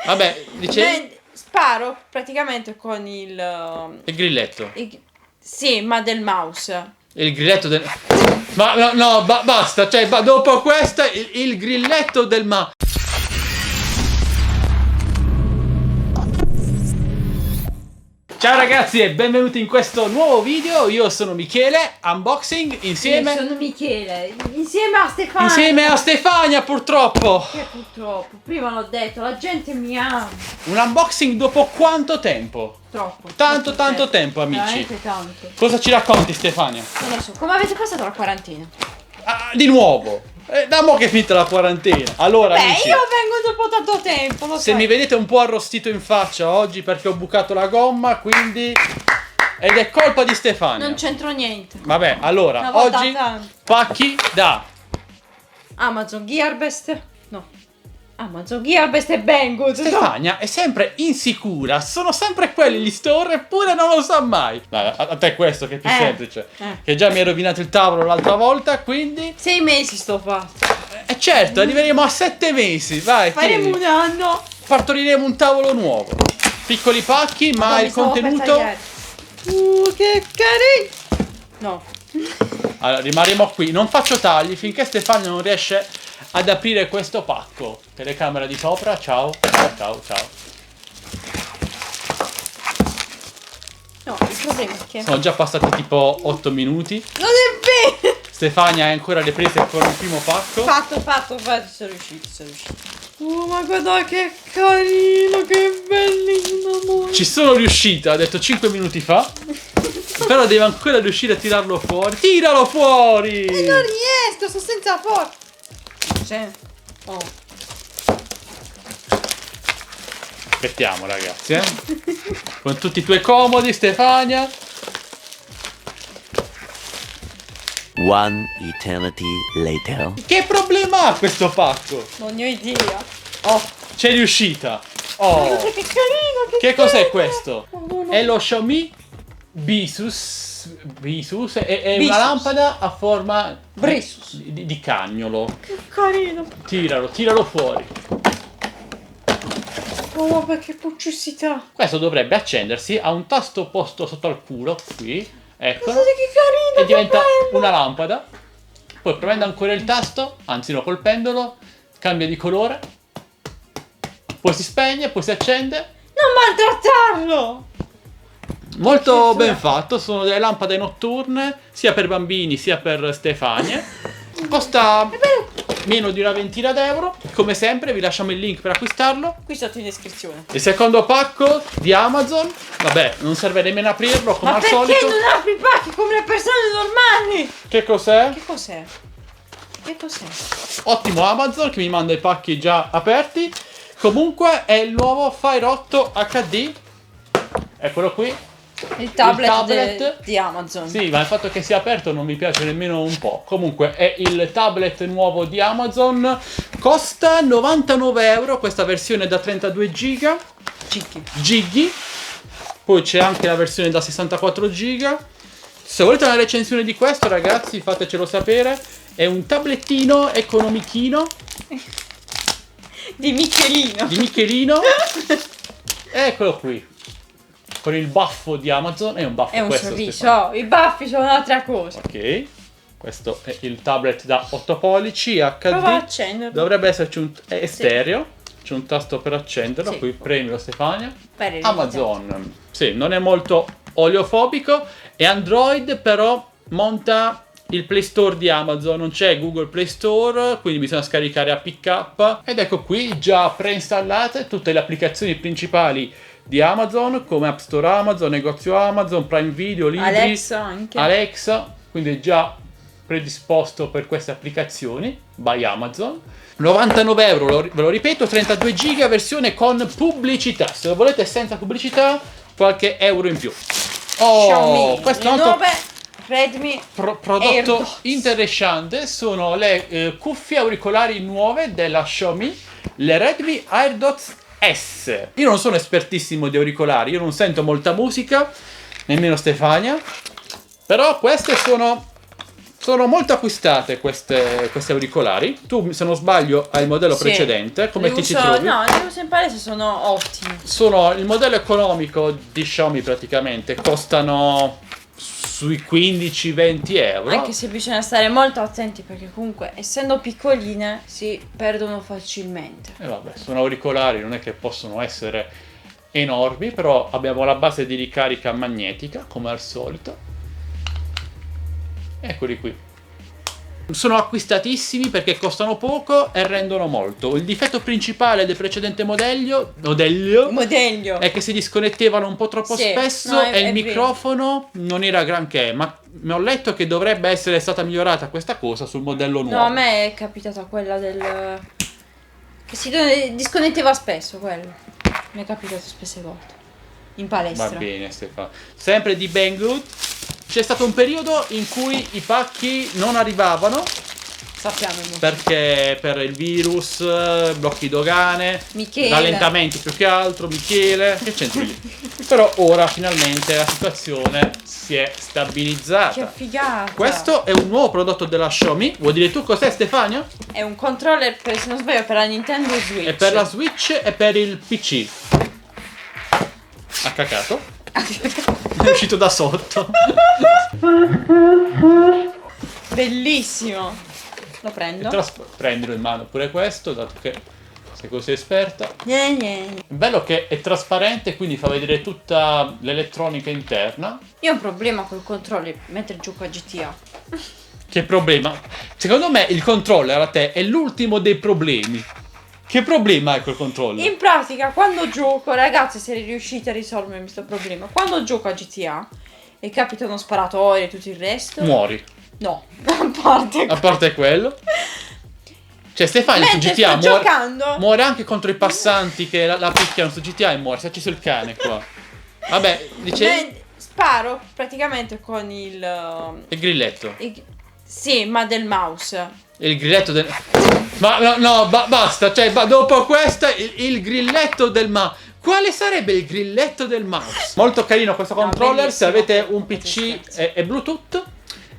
Vabbè, dicevi? Sparo praticamente con il grilletto. sì, ma del mouse. Il grilletto del... Ma no, basta, cioè, dopo questa, il grilletto del Ciao ragazzi e benvenuti in questo nuovo video, io sono Michele, unboxing insieme... Io sono Michele, insieme a Stefania. Insieme a Stefania purtroppo. Che purtroppo, prima l'ho detto, la gente mi ama. Un unboxing dopo quanto tempo? Troppo. Tanto tempo amici. Veramente tanto. Cosa ci racconti Stefania? Non lo so, come avete passato la quarantena? Ah, di nuovo. Da mo' che è finita la quarantena. Allora amici, io vengo dopo tanto tempo, lo se sai. mi vedete un po' arrostito in faccia oggi perché ho bucato la gomma, quindi... Ed è colpa di Stefania. Non c'entro niente. Vabbè, allora, oggi pacchi da Amazon Gearbest. No. Amazon Gearbest e Banggood. Stefania è sempre insicura, sono sempre quelli gli store eppure non lo sa mai. Dai, a te questo che è più semplice. Che già mi hai rovinato il tavolo l'altra volta, quindi... 6 mesi sto fatto. Certo, arriveremo a 7 mesi, vai. Faremo tieni. un anno. Partoriremo un tavolo nuovo. Piccoli pacchi, ma il contenuto... che carino. No. Allora, rimarremo qui. Non faccio tagli finché Stefania non riesce ad aprire questo pacco. Telecamera di sopra, ciao. Ciao. No, il problema è che... Sono già passati tipo 8 minuti. Non è vero! Stefania è ancora alle prese con il primo pacco. Fatto, sono riuscito. Oh, ma guarda che carino, che bellino, amore. Ci sono riuscita, ha detto 5 minuti fa. Però deve ancora riuscire a tirarlo fuori. Tiralo fuori! E non riesco, sto senza forza. C'è. Oh. Aspettiamo ragazzi, con tutti i tuoi comodi, Stefania. One eternity later. Che problema ha questo pacco? Non ne ho idea. Oh. C'è riuscita. Oh. Guardate che carino, Che carino. cos'è questo? No. È lo Xiaomi Bisus è Bisus. una lampada a forma Brisus. di cagnolo. Che carino. Tiralo fuori. Oh, ma che puccissità. Questo dovrebbe accendersi, ha un tasto posto sotto al culo, qui, eccolo, Guardate che carino, e diventa che bello. una lampada. Poi premendo ancora il tasto, anzi no, colpendolo, cambia di colore, poi si spegne, poi si accende. Non maltrattarlo. Molto ben fatto, sono delle lampade notturne, sia per bambini sia per Stefania. Costa meno di una ventina d'euro. Come sempre vi lasciamo il link per acquistarlo. Qui sotto in descrizione. Il secondo pacco di Amazon, vabbè, non serve nemmeno aprirlo come Ma al perché solito. non apri i pacchi come le persone normali? Che cos'è? Che cos'è? Ottimo Amazon che mi manda i pacchi già aperti. Comunque è il nuovo Fire 8 HD. Eccolo qui. Il tablet, tablet. di Amazon. Sì, ma il fatto che sia aperto non mi piace nemmeno un po'. Comunque è il tablet nuovo di Amazon. Costa 99 euro questa versione da 32 giga. Gighi. Poi c'è anche la versione da 64 giga. Se volete una recensione di questo, ragazzi, fatecelo sapere. È un tablettino economichino. Di Michelino. Eccolo qui. Con il baffo di Amazon. È un baffo È un questo, sorriso. Stefano. I baffi sono un'altra cosa. Ok. Questo è il tablet da 8 pollici HD. Prova a accenderlo. Dovrebbe esserci è stereo. C'è un tasto per accenderlo. Sì. Qui premilo Stefania. Per il Amazon. Sì, non è molto oleofobico. È Android, però monta il Play Store di Amazon. Non c'è Google Play Store, quindi bisogna scaricare APK. Ed ecco qui già preinstallate tutte le applicazioni principali di Amazon, come App Store Amazon, Negozio Amazon, Prime Video, libri, Alexa anche. Alexa, quindi è già predisposto per queste applicazioni by Amazon. 99 euro, ve lo ripeto, 32 giga, versione con pubblicità. Se lo volete senza pubblicità, qualche euro in più. Oh, Xiaomi, questo è le un altro nuove Redmi prodotto AirDots. interessante. Sono le cuffie auricolari nuove della Xiaomi, le Redmi AirDots S. Io non sono espertissimo di auricolari, io non sento molta musica, nemmeno Stefania, però queste sono Sono molto acquistate queste auricolari. Tu, se non sbaglio, hai il modello Sì. precedente. Come Li ti ci uso- trovi? No, li uso in palestra, sono ottimi. Sono il modello economico di Xiaomi praticamente. Costano sui 15-20 euro. Anche se bisogna stare molto attenti perché comunque essendo piccoline si perdono facilmente. E vabbè, sono auricolari, non è che possono essere enormi, però abbiamo la base di ricarica magnetica, come al solito. Eccoli qui. Sono acquistatissimi perché costano poco e rendono molto. Il difetto principale del precedente modello Modello. è che si disconnettevano un po' troppo Sì, spesso no, e il è vero. microfono non era granché, ma mi ho letto che dovrebbe essere stata migliorata questa cosa sul modello nuovo. No, a me è capitata quella del... che si disconnetteva spesso quello. Mi è capitato spesse volte. In palestra. Va bene, Stefano. Sempre di Banggood. C'è stato un periodo in cui i pacchi non arrivavano Sappiamo. perché per il virus, blocchi dogane, Michele. rallentamenti più che altro, Michele, che c'entro io? Però ora finalmente la situazione si è Che stabilizzata. figata. Questo è un nuovo prodotto della Xiaomi. Vuoi dire tu cos'è, Stefania? è un controller, per, se non sbaglio, per la Nintendo Switch. È per la Switch e per il PC. Ha cacato. È uscito da sotto. Bellissimo. Lo prendo. Prendilo in mano pure questo, dato che sei così esperta. Gne. È bello che è trasparente, quindi fa vedere tutta l'elettronica interna. Io ho un problema col controller mentre gioco a GTA. Che problema? Secondo me il controller a te è l'ultimo dei problemi. Che problema hai col controller? In pratica, quando gioco, ragazzi, se riuscite a risolvermi questo problema, quando gioco a GTA e capitano sparatori e tutto il resto. Muori. No, a parte. A parte quello. Cioè Stefania su Mentre GTA sto giocando. muore anche contro i passanti che la picchiano su GTA e muore. Si è acceso il cane qua. Vabbè, dicevi? Sparo praticamente con il. Il grilletto. Sì, ma del mouse. Il grilletto del... Ma no, basta, cioè dopo questa il grilletto del mouse. Quale sarebbe il grilletto del mouse? Molto carino questo No, controller, se bellissimo. avete un PC è Bluetooth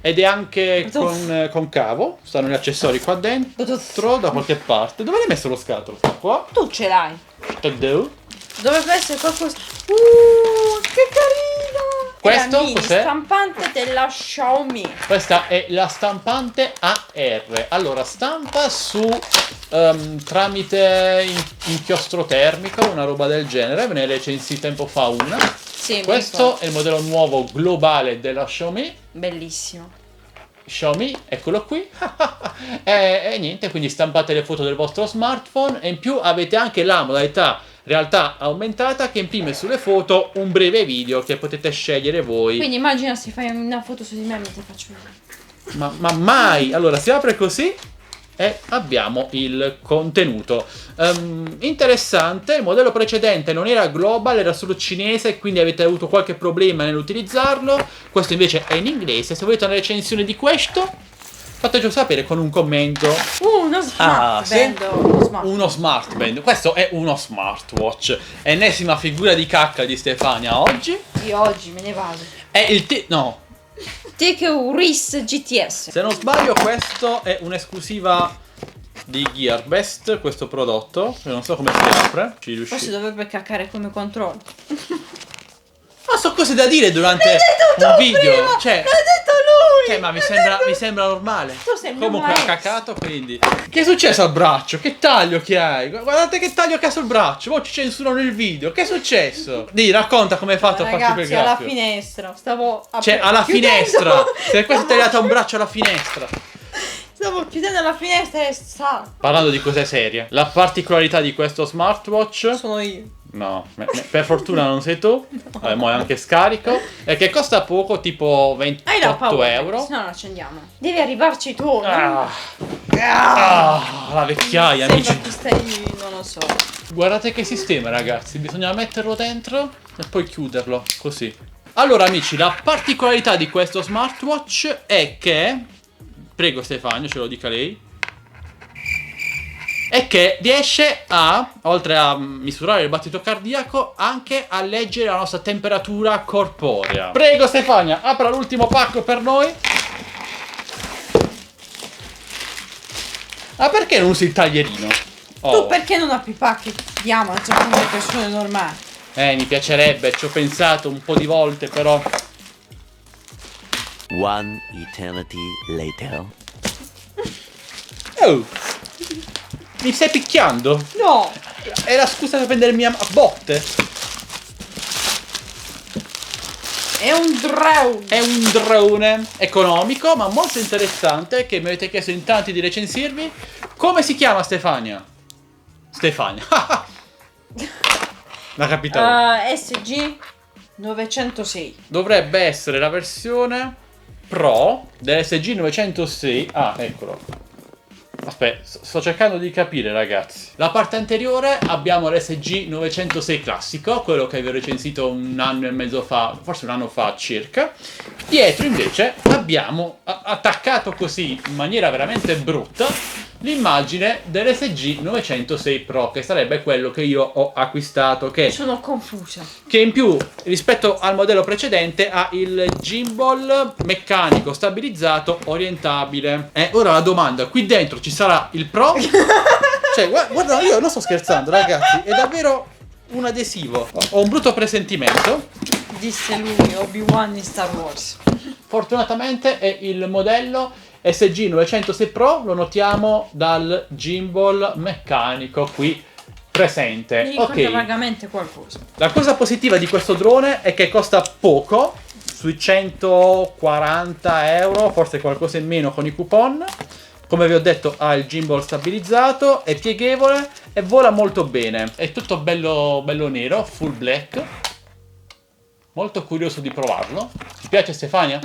ed è anche con cavo, stanno gli accessori qua dentro, da qualche parte. Dove l'hai messo lo scatolo? Sta qua? Tu ce l'hai. Tadeu. Dovrebbe essere qualcosa. Che carino! Questo È la mini cos'è? stampante della Xiaomi. Questa è la stampante AR. Allora, stampa su tramite inchiostro termico, una roba del genere. Ve ne recensì tempo fa una. Sì, mi Questo ricordo. è il modello nuovo globale della Xiaomi. Bellissimo. Xiaomi, eccolo qui. E niente, quindi stampate le foto del vostro smartphone e in più avete anche la modalità realtà aumentata che imprime sulle foto un breve video che potete scegliere voi. Quindi immagina se fai una foto su di me mentre faccio vedere. Ma mai! Allora si apre così e abbiamo il contenuto. Interessante, il modello precedente non era global, era solo cinese, quindi avete avuto qualche problema nell'utilizzarlo. Questo invece è in inglese. Se volete una recensione di questo, fatecelo sapere con un commento. Uno smart sì? band, uno smart. Uno smart band. Questo è uno smartwatch. Ennesima figura di cacca di Stefania oggi. Io oggi me ne vado. È il no. TQ RIS GTS. Se non sbaglio questo è un'esclusiva di Gearbest, questo prodotto. Io non so come si apre. Ci Forse riuscite. dovrebbe caccare come controllo. Ma so cose da dire durante un video. Cioè, L'ha detto lui! ma mi sembra normale. Tu sei il mio Comunque ha maestro. cacato, quindi. Che è successo al braccio? Che taglio che hai? Guardate che taglio che ha sul braccio. Poi ci censurano il video. Che è successo? Racconta come hai fatto a farci quel Ragazzi, alla graffio. finestra. Stavo Cioè, alla chiudendo. finestra. Se questo è tagliato un braccio alla finestra. Stavo chiudendo la finestra e Parlando di cose serie, la particolarità di questo smartwatch, sono io. no, per fortuna non sei tu, mo è anche scarico, è che costa poco, tipo Hai la 28 paura, euro. se no non accendiamo. Devi arrivarci tu. Ah, la vecchiaia, Sembra amici. che stai, non lo so. Guardate che sistema, ragazzi, bisogna metterlo dentro e poi chiuderlo, così. Allora, amici, la particolarità di questo smartwatch è che... Prego Stefano, ce lo dica lei. È che riesce a, oltre a misurare il battito cardiaco, anche a leggere la nostra temperatura corporea. Prego Stefania, apra l'ultimo pacco per noi. Ma perché non usi il taglierino? Tu perché non apri i pacchi di Amazon come le persone normali? Mi piacerebbe, ci ho pensato un po' di volte, però... One eternity later. Oh! Mi stai picchiando? No! È la scusa per prendermi a botte. È un drone! È un drone economico, ma molto interessante, che mi avete chiesto in tanti di recensirvi. Come si chiama Stefania? Stefania. La capitale. SG 906. Dovrebbe essere la versione Pro dell'SG 906. Ah, eccolo. Aspetta, sto cercando di capire, ragazzi. La parte anteriore abbiamo l'SG 906 classico, quello che vi ho recensito un anno e mezzo fa, forse un anno fa circa. Dietro invece abbiamo attaccato così in maniera veramente brutta l'immagine dell'SG 906 Pro, che sarebbe quello che io ho acquistato, Sono confusa. che in più rispetto al modello precedente ha il gimbal meccanico stabilizzato orientabile. E ora la domanda, qui dentro ci sarà il Pro? Cioè guarda, io non sto scherzando, ragazzi, è davvero un adesivo. Ho un brutto presentimento. Disse lui, Obi-Wan in Star Wars. Fortunatamente è il modello SG 906 Pro, lo notiamo dal gimbal meccanico qui presente. Mi ricorda Ok. vagamente qualcosa. La cosa positiva di questo drone è che costa poco, sui 140 euro, forse qualcosa in meno con i coupon. Come vi ho detto, ha il gimbal stabilizzato, è pieghevole e vola molto bene. È tutto bello, bello nero, full black. Molto curioso di provarlo. Ti piace, Stefania?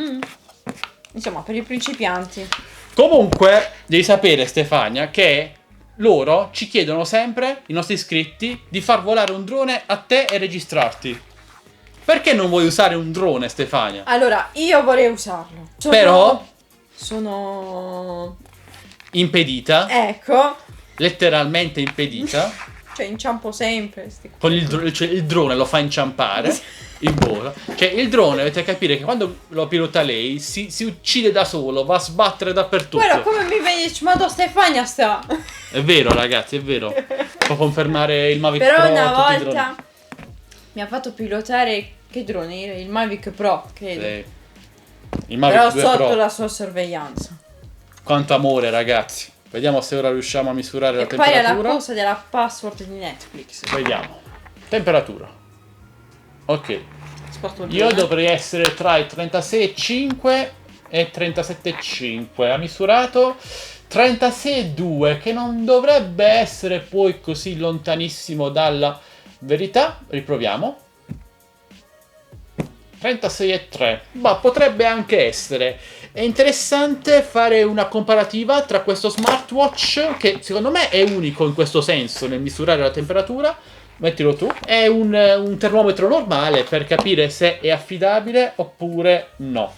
Insomma, per i principianti. Comunque, devi sapere, Stefania, che loro ci chiedono sempre, i nostri iscritti, di far volare un drone a te e registrarti. Perché non vuoi usare un drone, Stefania? Allora, io vorrei usarlo. Però, Sono... impedita, Ecco. letteralmente impedita, Cioè, inciampo sempre. con cioè, il drone lo fa inciampare in volo. Cioè, il drone, dovete capire che quando lo pilota lei, si uccide da solo, va a sbattere dappertutto. Guarda come mi vedi, ma do Stefania sta. È vero, ragazzi, è vero. Può confermare il Mavic Però Pro, una tutti i droni. volta mi ha fatto pilotare, che drone? Il Mavic Pro, credo. Il Mavic Però 2 sotto Pro. la sua sorveglianza. Quanto amore, ragazzi. Vediamo se ora riusciamo a misurare la E poi è la temperatura. cosa della password di Netflix. Vediamo. Temperatura. Ok. Sposto il Io drone. dovrei essere tra i 36,5 e 37,5. Ha misurato 36,2, che non dovrebbe essere poi così lontanissimo dalla verità. Riproviamo. 36,3. Ma potrebbe anche essere. È interessante fare una comparativa tra questo smartwatch, che secondo me è unico in questo senso nel misurare la temperatura. Mettilo tu. È un termometro normale per capire se è affidabile oppure no.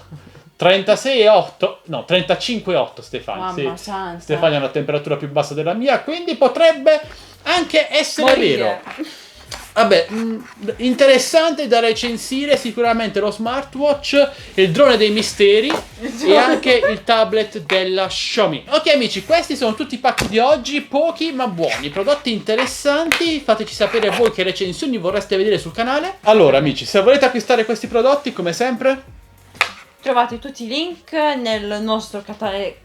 36,8. No, 35,8, Stefania. Mamma Sì. santa. Stefania ha una temperatura più bassa della mia, quindi potrebbe anche essere Morire. vero. Vabbè, interessante da recensire sicuramente lo smartwatch, il drone dei misteri e anche il tablet della Xiaomi. Ok amici, questi sono tutti i pacchi di oggi, pochi ma buoni, prodotti interessanti. Fateci sapere voi che recensioni vorreste vedere sul canale. Allora amici, se volete acquistare questi prodotti, come sempre, Trovate tutti i link nel nostro canale.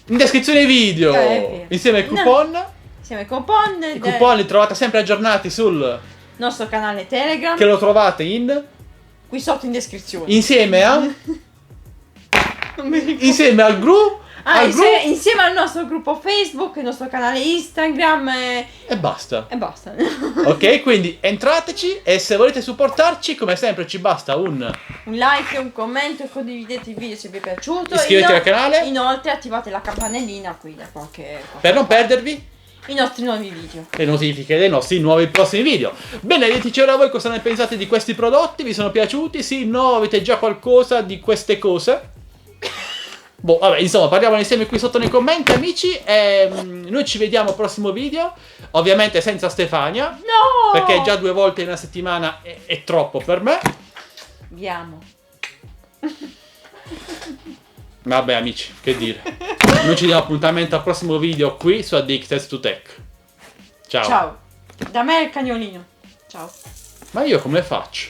in descrizione video, vero. insieme ai coupon. Insieme ai coupon I del coupon li trovate sempre aggiornati sul... nostro canale Telegram. che lo trovate in... Qui sotto in descrizione. insieme a... Non mi ricordo. insieme al gruppo... Insieme al nostro gruppo Facebook, il nostro canale Instagram E basta. e basta. Ok, quindi entrateci e se volete supportarci, come sempre ci basta un... Un like, un commento e condividete il video se vi è piaciuto. Iscrivetevi al canale. Inoltre attivate la campanellina qui da qualche per non perdervi i nostri nuovi video. le notifiche dei nostri nuovi prossimi video. Bene, diteci ora voi cosa ne pensate di questi prodotti, vi sono piaciuti? Sì, no, avete già qualcosa di queste cose? Boh, vabbè, insomma, parliamone insieme qui sotto nei commenti, amici. E noi ci vediamo al prossimo video. Ovviamente senza Stefania. No! Perché già 2 volte in una settimana è troppo per me. Vi amo. Vabbè, amici, che dire. Noi ci diamo appuntamento al prossimo video qui su Addicted to Tech. Ciao. Ciao. Da me è il cagnolino. Ciao. Ma io come faccio?